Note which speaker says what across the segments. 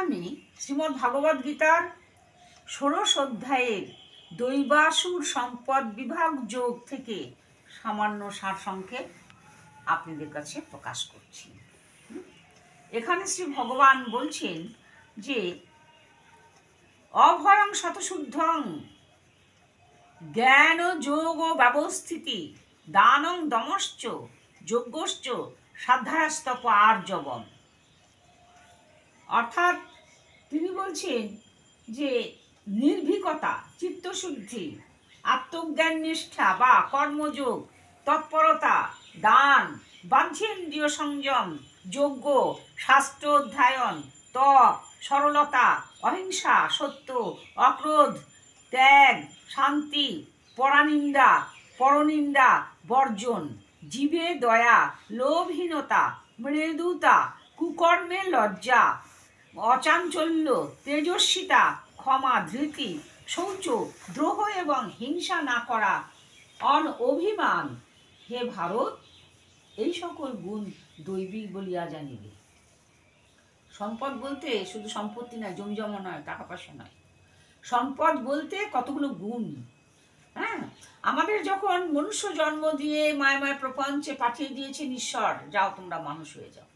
Speaker 1: আমি শ্রীমদ্ ভাগবত গীতার ১৬ অধ্যায়ের দৈবাসুর সম্পদ বিভাগ যোগ থেকে সামান্য সারসংক্ষেপ আপনাদের কাছে প্রকাশ করছি। এখানে শ্রী ভগবান বলছেন যে অভয়ং শতশুদ্ধং জ্ঞান যোগ ব্যবস্থিতি দানং দমশ্চ যজ্ঞশ্চ সাধ্যাস্তপ আর্জবম। অর্থাৎ তিনি বলছেন যে নির্ভীকতা, চিত্তশুদ্ধি, আত্মজ্ঞান নিষ্ঠা বা কর্মযোগ, তৎপরতা, দান, বাহ্যেন্দ্রিয় সংযম, যজ্ঞ, শাস্ত্র অধ্যয়ন, তপ, সরলতা, অহিংসা, সত্য, অক্রোধ, ত্যাগ, শান্তি, পরানিন্দা, পরনিন্দা বর্জন, জীবে দয়া, লোভহীনতা, মৃদুতা, কুকর্মে লজ্জা, অচাঞ্চল্য, তেজস্বিতা, ক্ষমা, ধৃতি, শৌচ, দ্রোহ এবং হিংসা না করা, অভিমান, হে ভারত, এই সকল গুণ দৈবিক বলিয়া জানিবে। সম্পদ বলতে শুধু সম্পত্তি নয়, জমিজমা নয়, টাকা পয়সা নয়। সম্পদ বলতে কতগুলো গুণ। হ্যাঁ, আমাদের যখন মনুষ্য জন্ম দিয়ে মায়াময় প্রপঞ্চে পাঠিয়ে দিয়েছেন ঈশ্বর, যাও তোমরা মানুষ হয়ে যাও,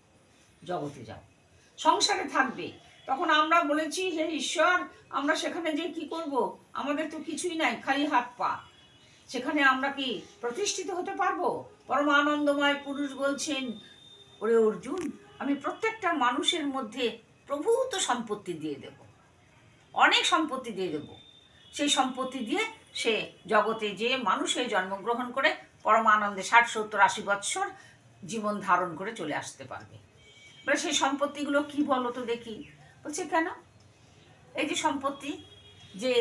Speaker 1: জগতে যাও, সংসারে থাকবে, তখন আমরা বলেছি হে ঈশ্বর, আমরা সেখানে যে কি করব, আমাদের তো কিছুই নাই, খালি হাত পা, সেখানে আমরা কি প্রতিষ্ঠিত হতে পারবো? পরম আনন্দময় পুরুষ বলছেন, ওরে অর্জুন, আমি প্রত্যেকটা মানুষের মধ্যে প্রভূত সম্পত্তি দিয়ে দেব, অনেক সম্পত্তি দিয়ে দেব। সেই সম্পত্তি দিয়ে সে জগতে যে মানুষের জন্মগ্রহণ করে পরম আনন্দে ৬০, ৭০, ৮০ বৎসর জীবন ধারণ করে চলে আসতে পারবে। বলে সেই সম্পত্তিগুলো কি বলো তো দেখি। বলছে কেন? এই যে সম্পত্তি, যে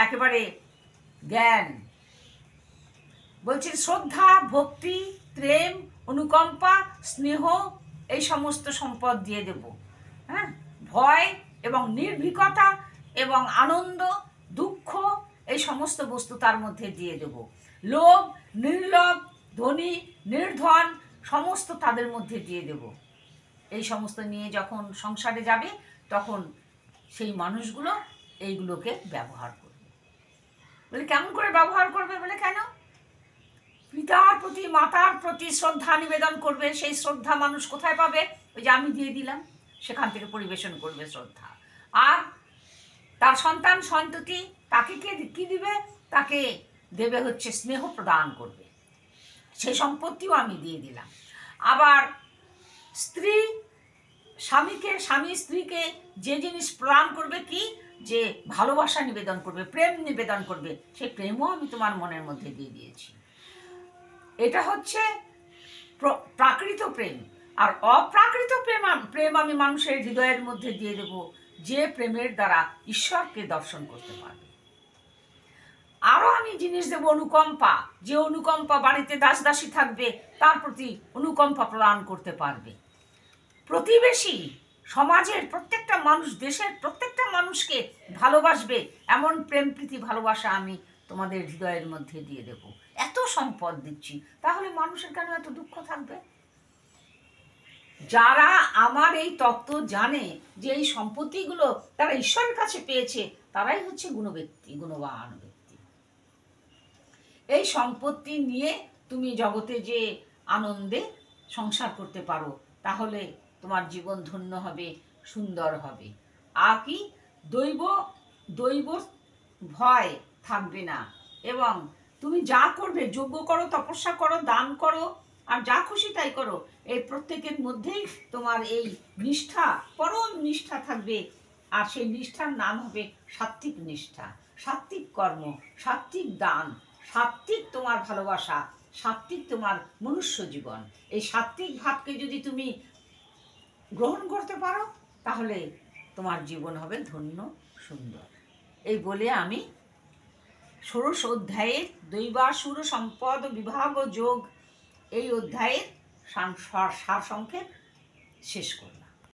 Speaker 1: একেবারে জ্ঞান, বলছে শ্রদ্ধা, ভক্তি, প্রেম, অনুকম্পা, স্নেহ, এই সমস্ত সম্পদ দিয়ে দেব। হ্যাঁ, ভয় এবং নির্ভীকতা এবং আনন্দ, দুঃখ, এই সমস্ত বস্তু তার মধ্যে দিয়ে দেব। লোভ, নির্লোভ, ধনী, নির্ধন, সমস্ত তাদের মধ্যে দিয়ে দেব। এই সমস্ত নিয়ে যখন সংসারে যাবে, তখন সেই মানুষগুলো এইগুলোকে ব্যবহার করবে। বলে কেমন করে ব্যবহার করবে? বলে কেন? পিতার প্রতি, মাতার প্রতি শ্রদ্ধা নিবেদন করবে। সেই শ্রদ্ধা মানুষ কোথায় পাবে? ওই যে আমি দিয়ে দিলাম, সেখান থেকে পরিবেশন করবে শ্রদ্ধা। আর তার সন্তান সন্ততি, তাকে কি দিবে? তাকে দেবে হচ্ছে স্নেহ প্রদান করবে, সেই সম্পত্তিও আমি দিয়ে দিলাম। আবার স্ত্রী স্বামীকে, স্বামী স্ত্রীকে যে জিনিস প্রদান করবে, কি যে ভালোবাসা নিবেদন করবে, প্রেম নিবেদন করবে, সেই প্রেমও আমি তোমার মনের মধ্যে দিয়ে দিয়েছি। এটা হচ্ছে প্রাকৃত প্রেম। আর অপ্রাকৃত প্রেম আমি মানুষের হৃদয়ের মধ্যে দিয়ে দেব, যে প্রেমের দ্বারা ঈশ্বরকে দর্শন করতে পারবে। আরও আমি জিনিস দেব অনুকম্পা, যে অনুকম্পা বাড়িতে দাস দাসী থাকবে, তার প্রতি অনুকম্পা প্রদান করতে পারবে। প্রতিবেশী, সমাজের প্রত্যেকটা মানুষ, দেশের প্রত্যেকটা মানুষকে ভালোবাসবে, এমন প্রেম প্রীতি ভালোবাসা আমি তোমাদের হৃদয়ের মধ্যে দিয়ে দেব। এত সম্পদ দিচ্ছি, তাহলে মানুষের কেন এত দুঃখ থাকবে? যারা আমার এই তত্ত্ব জানে যে এই সম্পত্তিগুলো তারা ঈশ্বরের কাছে পেয়েছে, তারাই হচ্ছে গুণবান ব্যক্তি। এই সম্পত্তি নিয়ে তুমি জগতে যে আনন্দে সংসার করতে পারো, তাহলে তোমার জীবন ধন্য হবে, সুন্দর হবে। আর কি দৈব ভয় থাকবে না, এবং তুমি যা করবে, যজ্ঞ করো, তপস্যা করো, দান করো, আর যা খুশি তাই করো, এই প্রত্যেকের মধ্যেই তোমার এই নিষ্ঠা, পরম নিষ্ঠা থাকবে। আর সেই নিষ্ঠার নাম হবে সাত্ত্বিক নিষ্ঠা, সাত্ত্বিক কর্ম, সাত্ত্বিক দান, সাত্ত্বিক তোমার ভালোবাসা, সাত্ত্বিক তোমার মনুষ্য জীবন। এই সাত্ত্বিক ভাবকে যদি তুমি গ্রহণ করতে পারো, তাহলে তোমার জীবন হবে ধন্য, সুন্দর। এই বলে আমি ১৬ অধ্যায়ের দৈবাসুর সম্পদ বিভাগ যোগ এই অধ্যায়ের সারসংক্ষেপ শেষ করলাম।